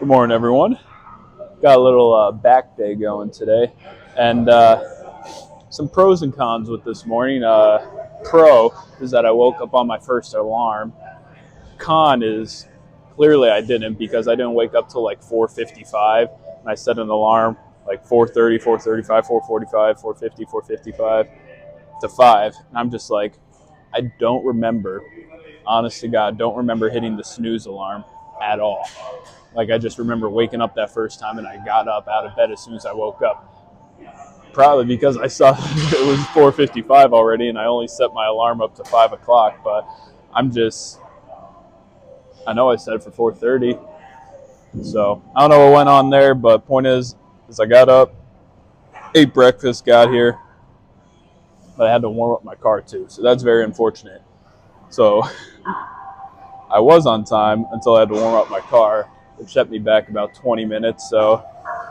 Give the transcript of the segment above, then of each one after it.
Good morning, everyone. Got a little back day going today, and some pros and cons with this morning. Pro is that I woke up on my first alarm. Con is clearly I didn't because I didn't wake up till like 4:55, and I set an alarm like 4:30, 4:35, 4:45, 4:50, 4:55 to 5. And I'm just like, I don't remember, honest to God, don't remember hitting the snooze alarm at all. Like, I just remember waking up that first time and I got up out of bed as soon as I woke up. Probably because I saw it was 4:55 already and I only set my alarm up to 5 o'clock. But I know I set it for 4:30. So I don't know what went on there, but point is I got up, ate breakfast, got here, but I had to warm up my car too. So that's very unfortunate. So I was on time until I had to warm up my car, which set me back about 20 minutes. So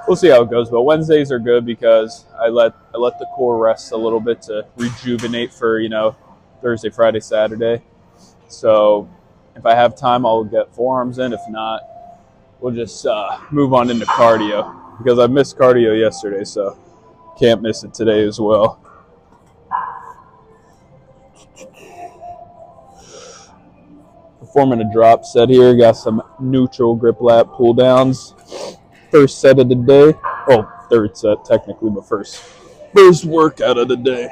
we'll see how it goes. But Wednesdays are good because I let the core rest a little bit to rejuvenate for Thursday, Friday, Saturday. So if I have time, I'll get forearms in. If not, we'll just move on into cardio because I missed cardio yesterday, so can't miss it today as well. Performing a drop set here. Got some neutral grip lap pull downs. First set of the day. Oh, third set technically, but first workout of the day.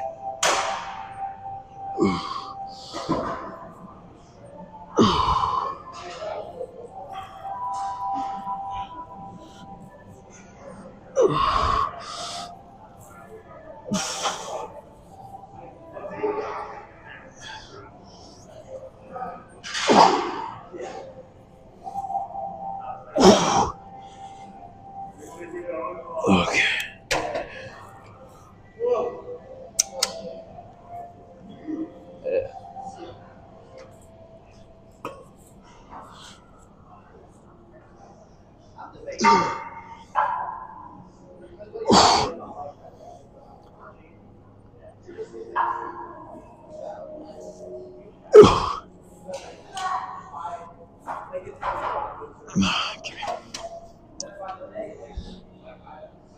Okay.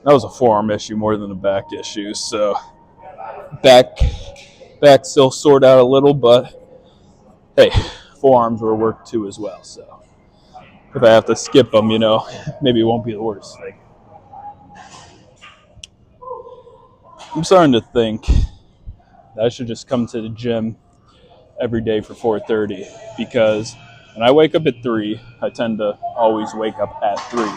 That was a forearm issue more than a back issue. So back still sort out a little, but hey, forearms were worked too as well. So if I have to skip them, maybe it won't be the worst thing. I'm starting to think that I should just come to the gym every day for 4:30 because when I wake up at 3, I tend to always wake up at 3.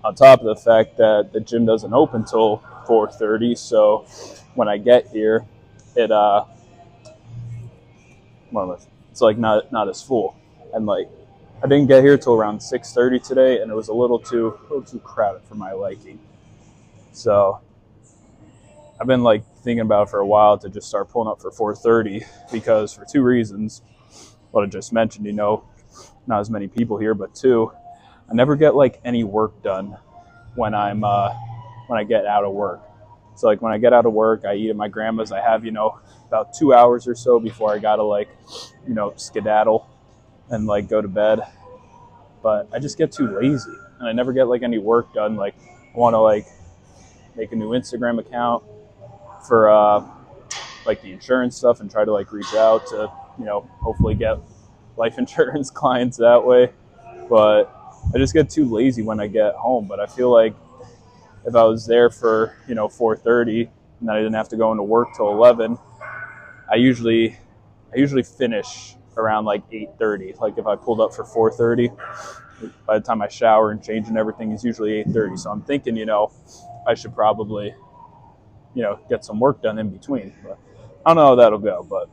On top of the fact that the gym doesn't open till 4:30, so when I get here, it's like not as full. And like I didn't get here till around 6:30 today, and it was a little too crowded for my liking. So I've been like thinking about it for a while to just start pulling up for 4:30 because for two reasons. What I just mentioned, not as many people here, but two, I never get like any work done when when I get out of work. So like when I get out of work, I eat at my grandma's. I have about 2 hours or so before I gotta skedaddle and like go to bed. But I just get too lazy and I never get like any work done. Like I want to like make a new Instagram account for like the insurance stuff and try to like reach out to hopefully get life insurance clients that way. But I just get too lazy when I get home. But I feel like if I was there for 4:30 and then I didn't have to go into work till 11, I usually finish around like 8:30. Like if I pulled up for 4:30, by the time I shower and change and everything is usually 8:30. So I'm thinking I should probably get some work done in between. But I don't know how that'll go, but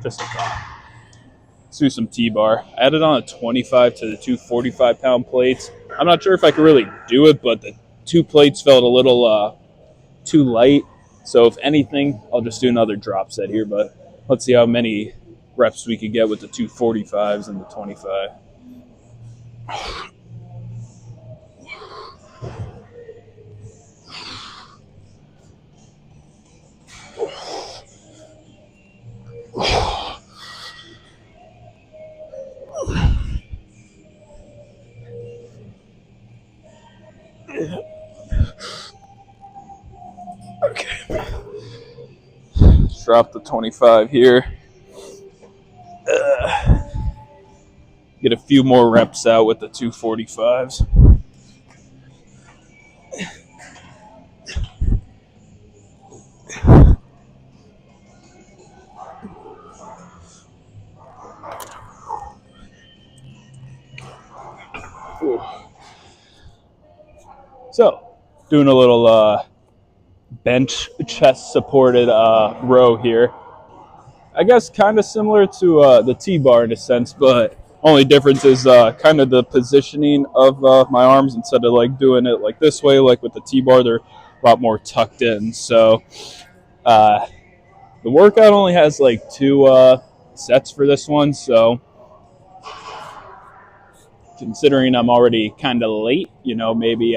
just a thought. Let's do some T-bar. I added on a 25 to the 2 45-pound plates. I'm not sure if I could really do it, but the 2 plates felt a little too light. So if anything, I'll just do another drop set here. But let's see how many reps we could get with the 2 45s and the 25. Okay. Drop the 25 here. Get a few more reps out with the 245s. So, doing a little bench chest supported row here. I guess kind of similar to the T-bar in a sense, but only difference is kind of the positioning of my arms. Instead of like doing it like this way, like with the T-bar, they're a lot more tucked in. So uh, the workout only has like two sets for this one. So considering I'm already kind of late, maybe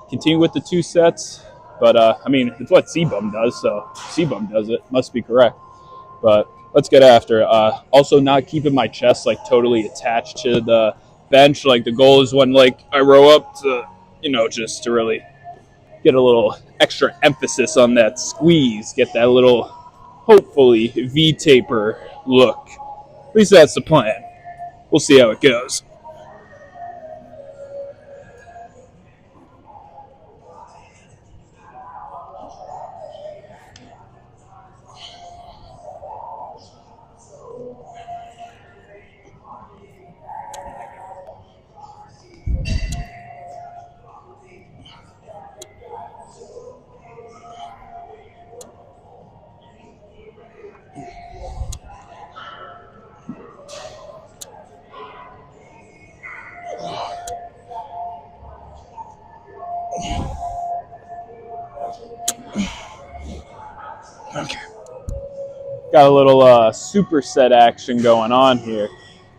continue with the two sets. But I mean, it's what C-Bum does, so C-Bum does it. Must be correct. But let's get after it. Also, not keeping my chest like totally attached to the bench. Like the goal is when like I row up to, just to really get a little extra emphasis on that squeeze, get that little hopefully V taper look. At least that's the plan. We'll see how it goes. Okay. Got a little superset action going on here.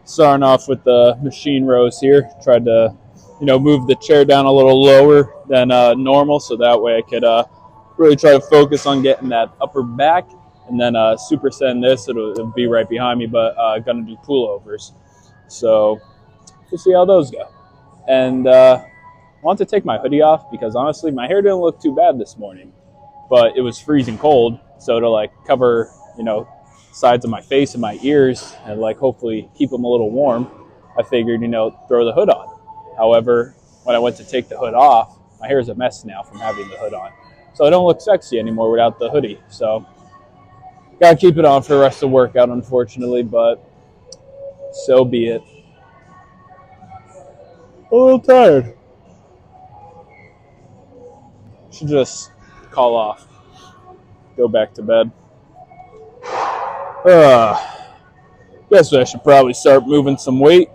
Starting off with the machine rows here. Tried to, move the chair down a little lower than normal, so that way I could really try to focus on getting that upper back. And then supersetting this, it'll be right behind me, but gonna do pullovers. So we'll see how those go. And I want to take my hoodie off because honestly, my hair didn't look too bad this morning, but it was freezing cold. So to like cover, sides of my face and my ears and like hopefully keep them a little warm, I figured, throw the hood on. However, when I went to take the hood off, my hair is a mess now from having the hood on. So I don't look sexy anymore without the hoodie. So gotta keep it on for the rest of the workout, unfortunately, but so be it. A little tired. Should just call off. Go back to bed. Guess I should probably start moving some weight.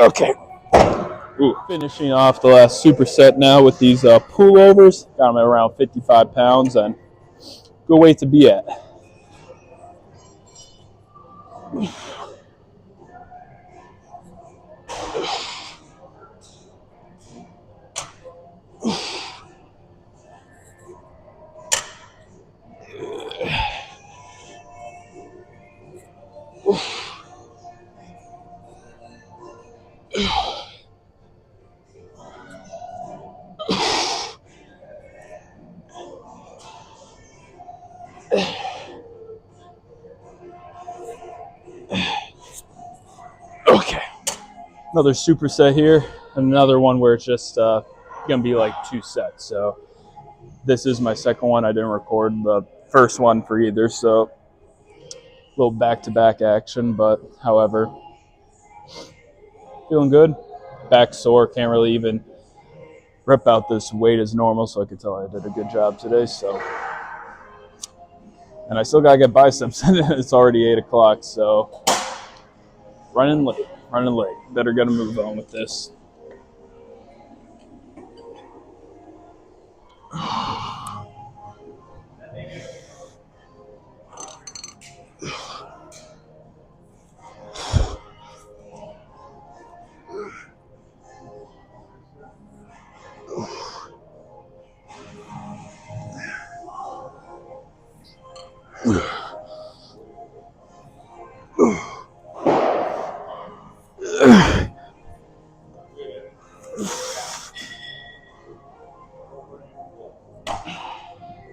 Okay. Ooh. Finishing off the last superset now with these pullovers. Got them at around 55 pounds and good weight to be at. Okay. Another superset here, and another one where it's just gonna be like two sets. So this is my second one. I didn't record the first one for either, so a little back-to-back action. But however, feeling good. Back sore. Can't really even rip out this weight as normal, so I could tell I did a good job today. So, and I still gotta get biceps. It's already 8 o'clock, so running late. Better get a move on with this.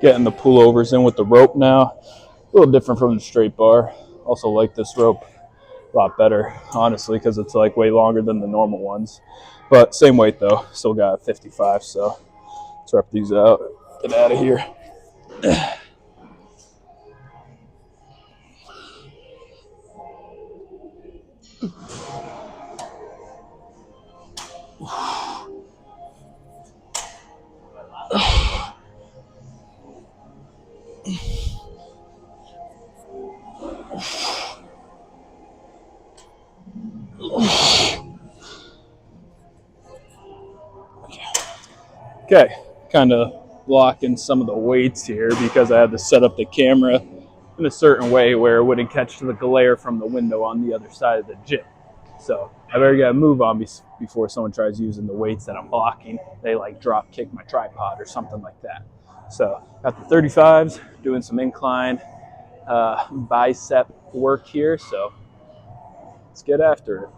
Getting the pullovers in with the rope now. A little different from the straight bar. Also like this rope a lot better, honestly, because it's like way longer than the normal ones. But same weight though. Still got 55, so let's rep these out. Get out of here. Okay, kind of blocking some of the weights here because I had to set up the camera in a certain way where it wouldn't catch the glare from the window on the other side of the gym. So I better get a move on before someone tries using the weights that I'm blocking. They like drop kick my tripod or something like that. So got the 35s, doing some incline bicep work here. So let's get after it.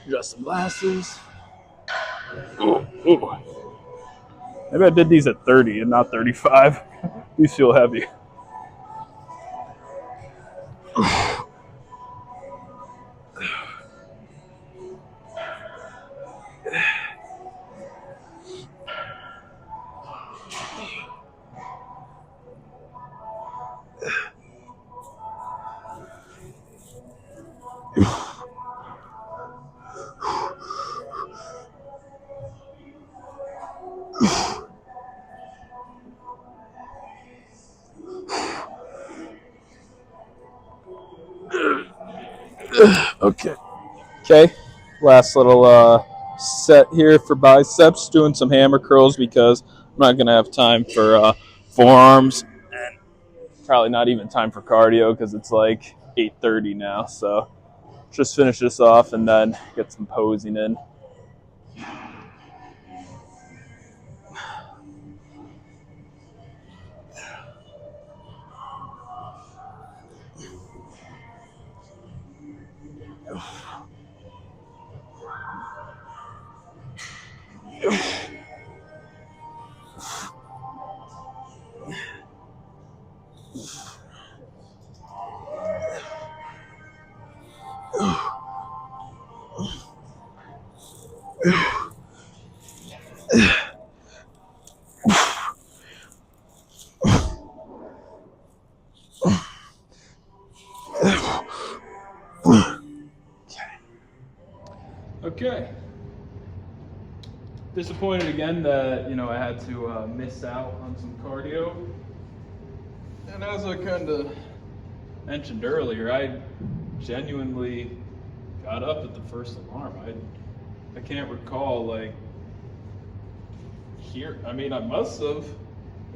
Adjust some glasses. Ooh, ooh. Maybe I did these at 30 and not 35. These feel heavy. Okay. Okay. Last little set here for biceps. Doing some hammer curls because I'm not gonna have time for forearms and probably not even time for cardio because it's like 8:30 now. So just finish this off and then get some posing in. Okay. Disappointed again that I had to miss out on some cardio. And as I kind of mentioned earlier, I genuinely got up at the first alarm. I can't recall like here. I mean, I must have.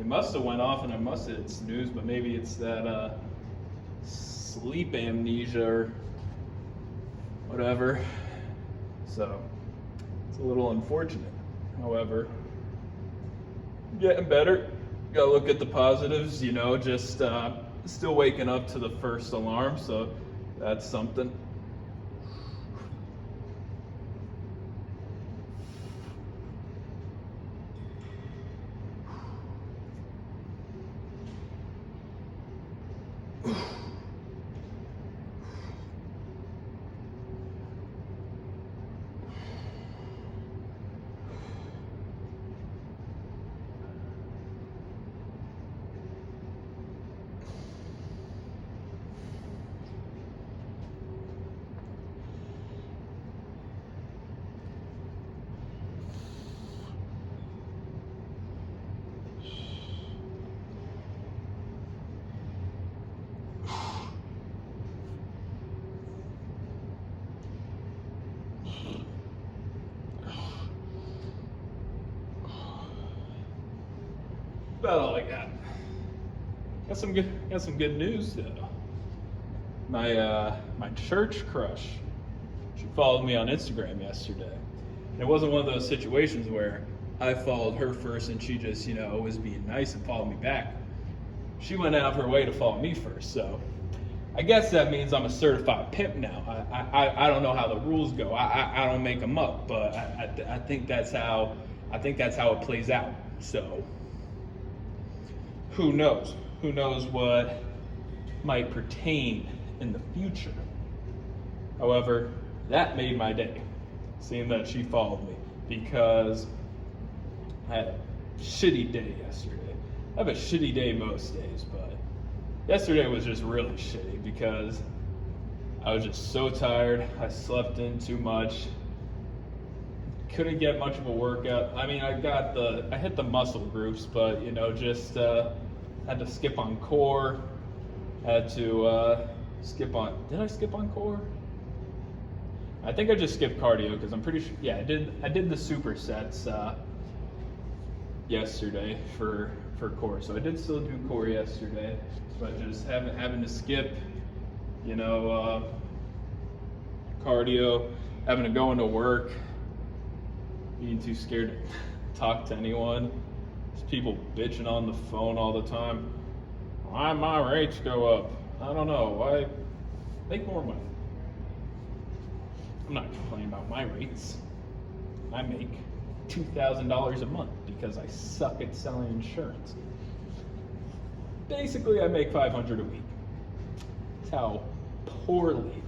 It must have went off, and I must have hit snooze. But maybe it's that sleep amnesia or whatever. So it's a little unfortunate. However, getting better. Gotta look at the positives. Just still waking up to the first alarm, so that's something. about all I got. Got some good news though. My church crush, she followed me on Instagram yesterday. And it wasn't one of those situations where I followed her first and she just, was being nice and followed me back. She went out of her way to follow me first, so I guess that means I'm a certified pimp now. I don't know how the rules go. I don't make them up, but I think that's how it plays out. So who knows? Who knows what might pertain in the future? However, that made my day, seeing that she followed me, because I had a shitty day yesterday. I have a shitty day most days, but yesterday was just really shitty because I was just so tired. I slept in too much. Couldn't get much of a workout. I mean, I hit the muscle groups, but just had to skip on core. Had to skip on. Did I skip on core? I think I just skipped cardio because I'm pretty sure. Yeah, I did the supersets yesterday for core. So I did still do core yesterday, but just having to skip, cardio, having to go into work, being too scared to talk to anyone. There's people bitching on the phone all the time. Why my rates go up? I don't know. Why make more money? I'm not complaining about my rates. I make $2,000 a month because I suck at selling insurance. Basically, I make $500 a week. That's how poorly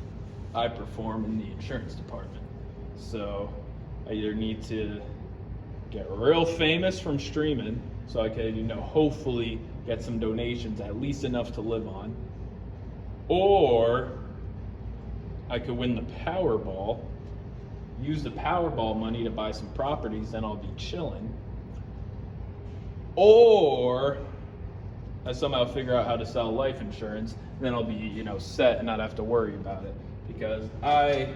I perform in the insurance department. So I either need to get real famous from streaming so I can, hopefully get some donations, at least enough to live on, or I could win the Powerball, use the Powerball money to buy some properties, then I'll be chilling. Or I somehow figure out how to sell life insurance, then I'll be, set and not have to worry about it. Because I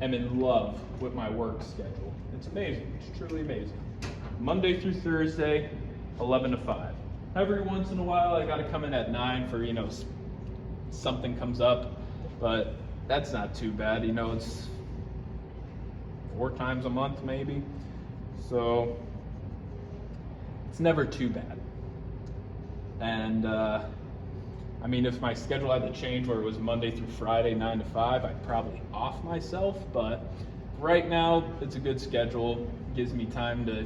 am in love with my work schedule. It's amazing. It's truly amazing. Monday through Thursday, 11 to 5. Every once in a while, I got to come in at 9 for, something comes up. But that's not too bad. It's 4 times a month maybe. So it's never too bad. And if my schedule had to change where it was Monday through Friday, 9 to 5, I'd probably off myself. But right now, it's a good schedule. It gives me time to,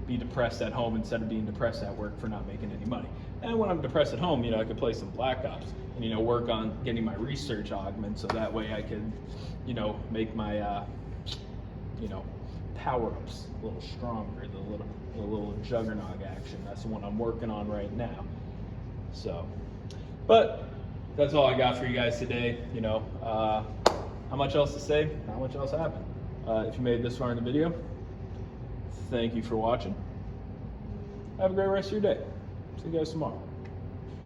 be depressed at home instead of being depressed at work for not making any money. And when I'm depressed at home, I could play some Black Ops and, work on getting my research augment so that way I could, make my, power-ups a little stronger, the little juggernaut action. That's the one I'm working on right now. So, but that's all I got for you guys today. How much else to say? Not much else happened. If you made it this far in the video, thank you for watching. Have a great rest of your day. See you guys tomorrow.